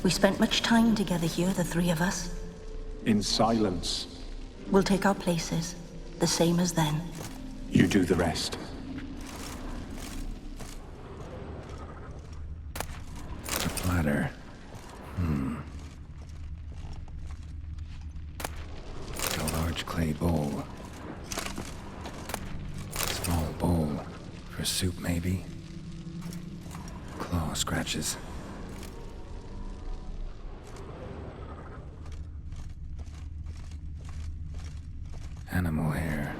We spent much time together here, the three of us. In silence. We'll take our places, the same as then. You do the rest. A platter. A large clay bowl. Small bowl. For soup, maybe? Claw scratches. Animal hair.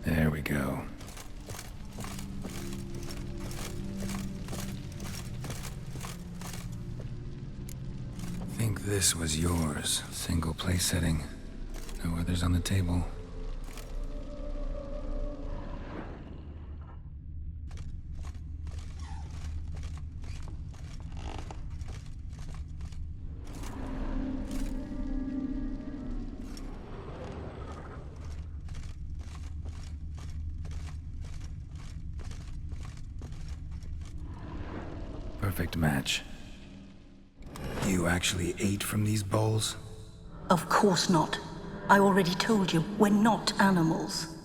There we go. Think this was yours. Single place setting. No others on the table. Perfect match. You actually ate from these bowls? Of course not. I already told you, we're not animals.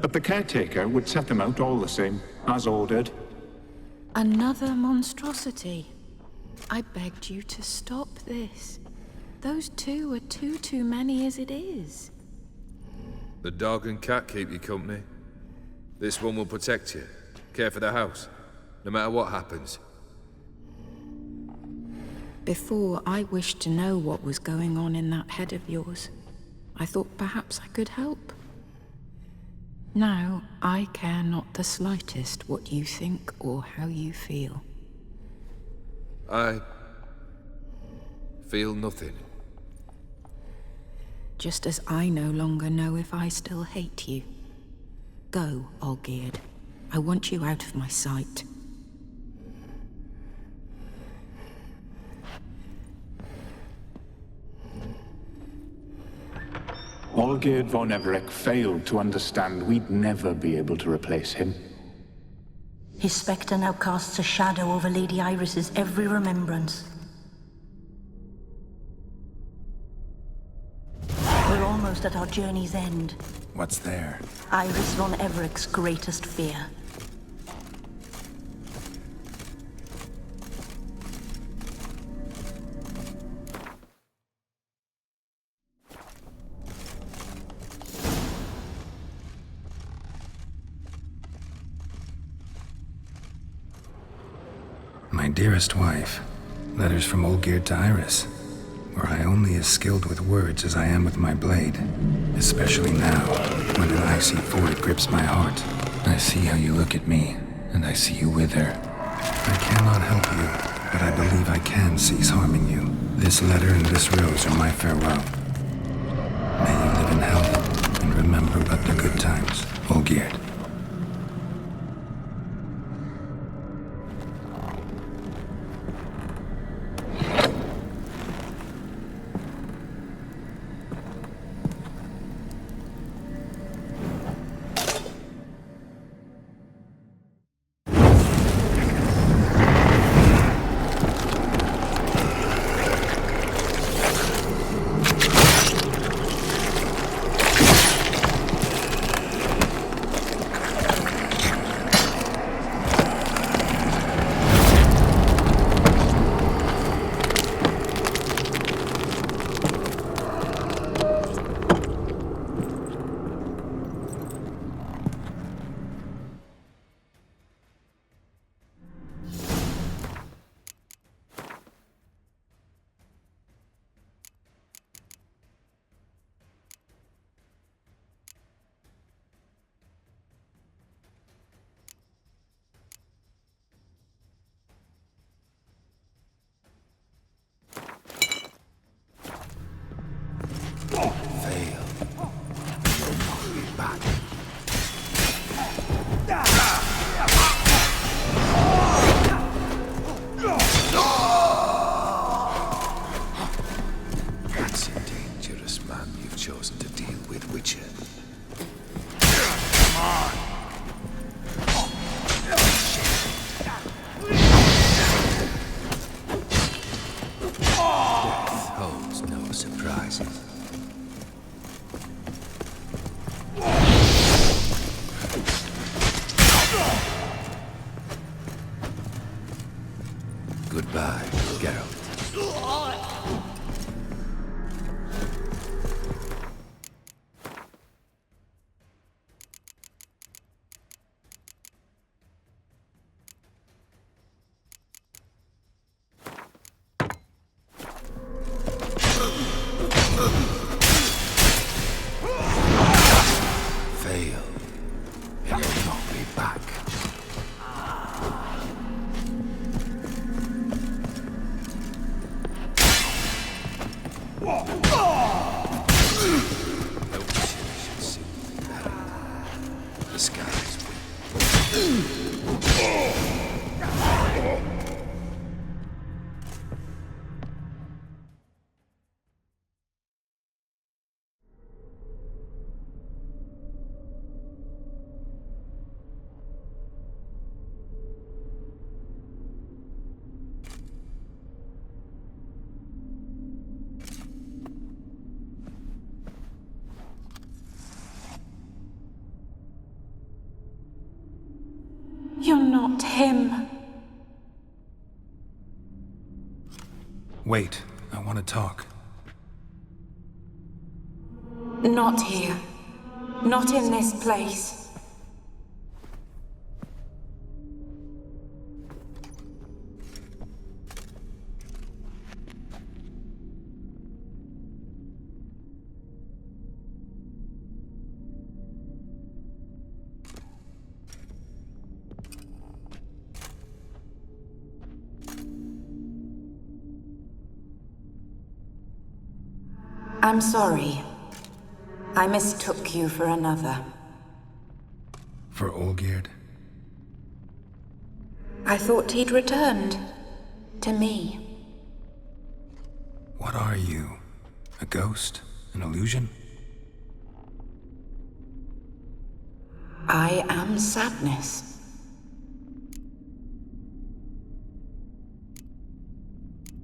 But the caretaker would set them out all the same, as ordered. Another monstrosity. I begged you to stop this. Those two are too many as it is. The dog and cat keep you company. This one will protect you, care for the house, no matter what happens. Before, I wished to know what was going on in that head of yours. I thought perhaps I could help. Now, I care not the slightest what you think or how you feel. I feel nothing. Just as I no longer know if I still hate you. Go, Olgierd. I want you out of my sight. Olgierd von Everec failed to understand we'd never be able to replace him. His spectre now casts a shadow over Lady Iris's every remembrance. We're almost at our journey's end. What's there? Iris von Everec's greatest fear. My dearest wife, letters from Olgierd to Iris. Were I only as skilled with words as I am with my blade, especially now, when an icy void grips my heart. I see how you look at me, and I see you wither. I cannot help you, but I believe I can cease harming you. This letter and this rose are my farewell. May you live in health, and remember but the good times, Olgierd. chosen to deal with Witcher. Death holds no surprises. Goodbye, Geralt. Fail, and you'll not be back. No Witcher should soon be buried. The skies You're not him. Wait, I want to talk. Not here. Not in this place. I'm sorry. I mistook you for another. For Olgierd? I thought he'd returned. To me. What are you? A ghost? An illusion? I am sadness.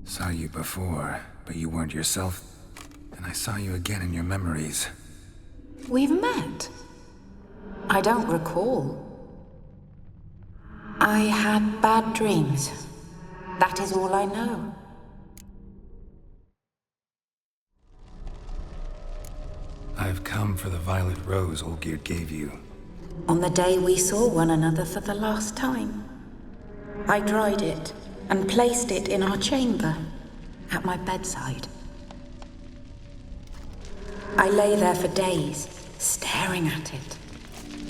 Saw you before, but you weren't yourself. And I saw you again in your memories. We've met. I don't recall. I had bad dreams. That is all I know. I've come for the violet rose Olgierd gave you. On the day we saw one another for the last time, I dried it and placed it in our chamber, at my bedside. I lay there for days, staring at it,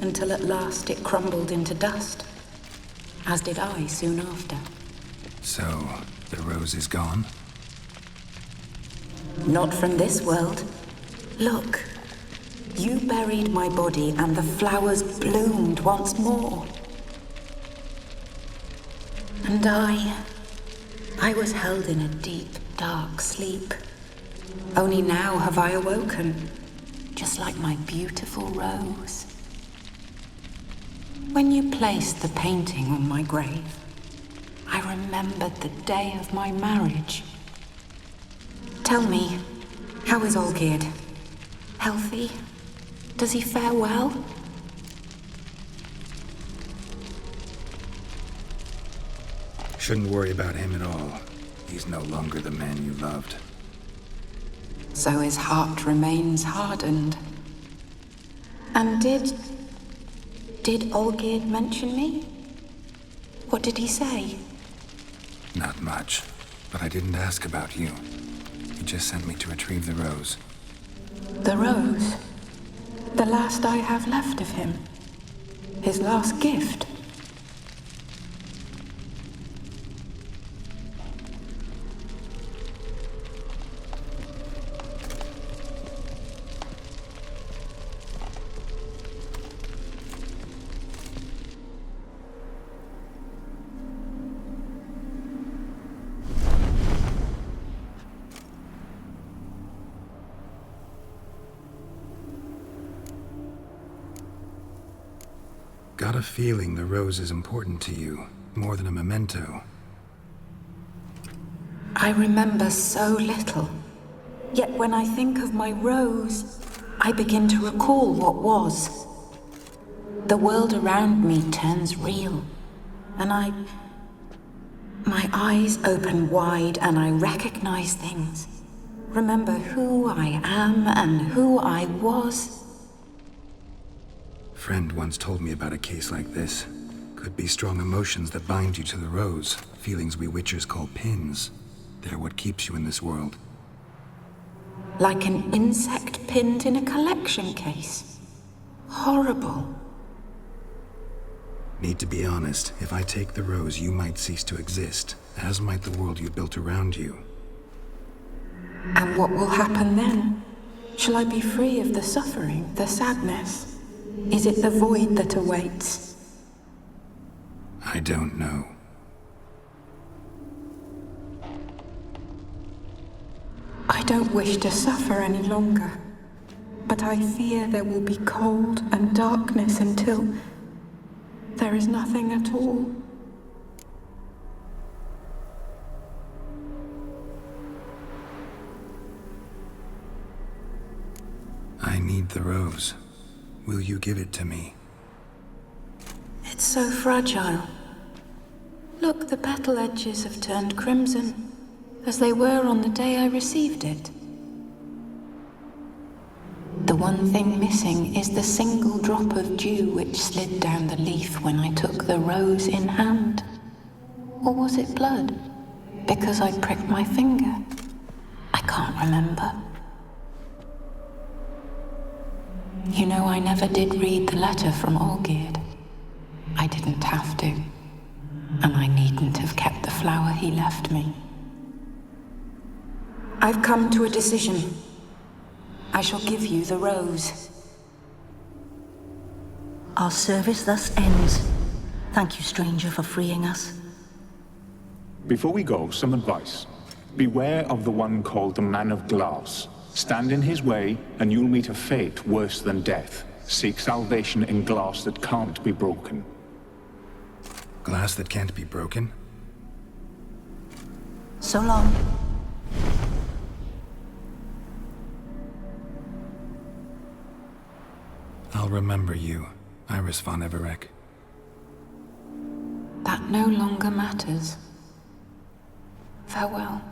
until at last it crumbled into dust, as did I soon after. So, the rose is gone? Not from this world. Look, you buried my body and the flowers bloomed once more. And I was held in a deep, dark sleep. Only now have I awoken, just like my beautiful rose. When you placed the painting on my grave, I remembered the day of my marriage. Tell me, how is Olgierd? Healthy? Does he fare well? Shouldn't worry about him at all. He's no longer the man you loved. So his heart remains hardened. And did Olgierd mention me? What did he say? Not much, but I didn't ask about you. He just sent me to retrieve the rose. The rose? The last I have left of him? His last gift? got a feeling the rose is important to you, more than a memento. I remember so little. Yet when I think of my rose, I begin to recall what was. The world around me turns real, and my eyes open wide and I recognize things. Remember who I am and who I was. Friend once told me about a case like this. Could be strong emotions that bind you to the rose, feelings we witchers call pins. They're what keeps you in this world. Like an insect pinned in a collection case. Horrible. Need to be honest, if I take the rose, you might cease to exist, as might the world you built around you. And what will happen then? Shall I be free of the suffering, the sadness? Is it the void that awaits? I don't know. I don't wish to suffer any longer, but I fear there will be cold and darkness until there is nothing at all. I need the rose. Will you give it to me? It's so fragile. Look, the petal edges have turned crimson, as they were on the day I received it. The one thing missing is the single drop of dew which slid down the leaf when I took the rose in hand. Or was it blood? Because I pricked my finger? I can't remember. You know, I never did read the letter from Olgierd. I didn't have to. And I needn't have kept the flower he left me. I've come to a decision. I shall give you the rose. Our service thus ends. Thank you, stranger, for freeing us. Before we go, some advice. Beware of the one called the Man of Glass. Stand in his way, and you'll meet a fate worse than death. Seek salvation in glass that can't be broken. Glass that can't be broken? So long. I'll remember you, Iris von Everec. That no longer matters. Farewell.